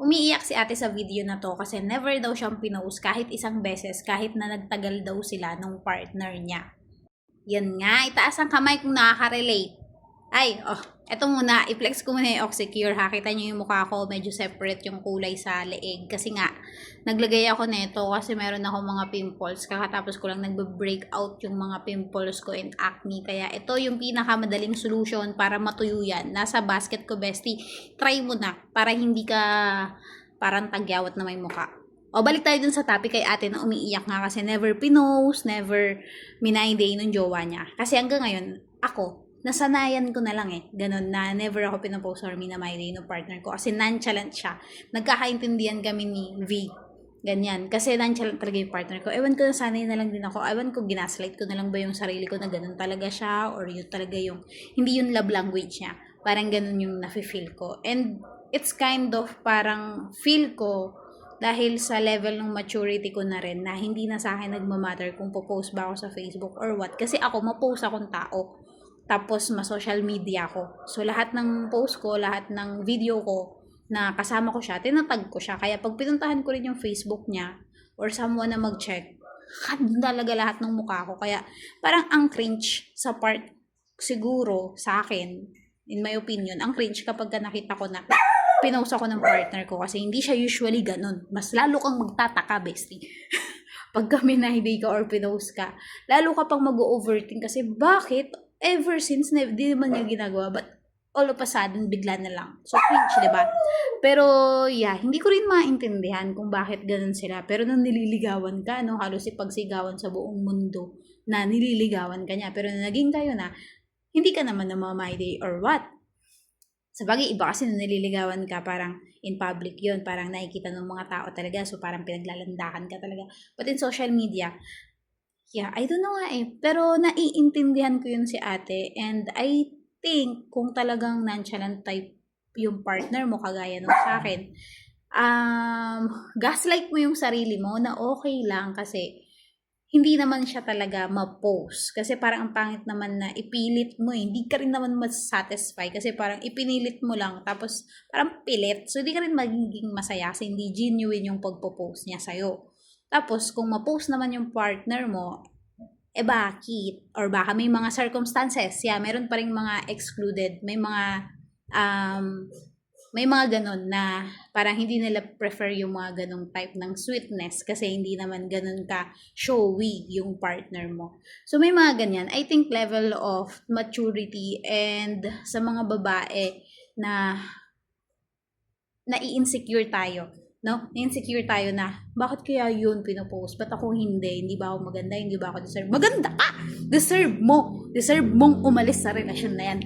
Umiiyak si ate sa video na to kasi never daw siyang pinost kahit isang beses kahit na nagtagal daw sila nung partner niya. Yan nga, itaas ang kamay kung nakaka-relate. Ay, eto muna, i-flex ko muna yung Oxycure ha. Kita nyo yung mukha ko, medyo separate yung kulay sa leeg. Kasi nga, naglagay ako nito kasi meron ako mga pimples. Kakatapos ko lang nagbe-break out yung mga pimples ko and acne. Kaya ito yung pinakamadaling solution para matuyo yan. Nasa basket ko, bestie. Try mo na para hindi ka parang tagyawat na may mukha. O, balik tayo dun sa topic kay ate na umiiyak nga kasi never pinost, never minayday nung jowa niya. Kasi hanggang ngayon, ako, nasanayan ko na lang ganun na never ako pinapost or minamay ng partner ko kasi nonchalant siya. Nagkakaintindihan kami ni V. Ganyan. Kasi nonchalant talaga yung partner ko. Ewan ko, nasanay na lang din ako. Ewan ko, ginaslight ko na lang ba yung sarili ko na ganun talaga siya or yun talaga yung, hindi yung love language niya. Parang ganun yung nafe-feel ko. And it's kind of parang feel ko dahil sa level ng maturity ko na rin na hindi na sa akin nagmamatter kung popost ba ako sa Facebook or what. Kasi ako, mapost akong tao. Tapos, ma-social media ko. So, lahat ng post ko, lahat ng video ko na kasama ko siya, tinatag ko siya. Kaya, pag pinuntahan ko rin yung Facebook niya or someone na mag-check, talaga lahat ng mukha ko. Kaya, parang ang cringe sa part siguro sa akin, in my opinion, ang cringe kapag nakita ko na pinost ako ng partner ko kasi hindi siya usually ganun. Mas lalo kang magtataka, bestie. Pag kami na-hibay ka or pinost ka, lalo ka pang mag-overthink kasi bakit? Ever since, di naman niya ginagawa, but all of a sudden, bigla na lang. So, cringe, diba? Pero, yeah, hindi ko rin maintindihan kung bakit ganun sila. Pero nung nililigawan ka, no, halos ipagsigawan sa buong mundo na nililigawan ka niya. Pero nung naging kayo na, hindi ka naman namamayday or what? Sa bagay, iba kasi nung nililigawan ka, parang in public yun, parang nakikita ng mga tao talaga, so parang pinaglalandakan ka talaga. But in social media, yeah, I don't know nga pero naiintindihan ko yun si ate and I think kung talagang nonchalant type yung partner mo kagaya nung sa akin, gaslight mo yung sarili mo na okay lang kasi hindi naman siya talaga ma-post. Kasi parang ang pangit naman na ipilit mo hindi ka rin naman mas-satisfy kasi parang ipinilit mo lang tapos parang pilit. So, hindi ka rin magiging masaya kasi hindi genuine yung pagpo-post niya sa'yo. Tapos, kung ma-post naman yung partner mo, bakit? Or baka may mga circumstances. Yeah, meron pa rin mga excluded. May mga ganun na parang hindi nila prefer yung mga ganung type ng sweetness kasi hindi naman ganun ka showy yung partner mo. So, may mga ganyan. I think level of maturity and sa mga babae na nai-insecure tayo. No? Insecure tayo na, bakit kaya yun pinopost? Ba't ako hindi? Hindi ba ako maganda? Hindi ba ako deserve? Maganda ka! Deserve mo! Deserve mong umalis sa relasyon na yan.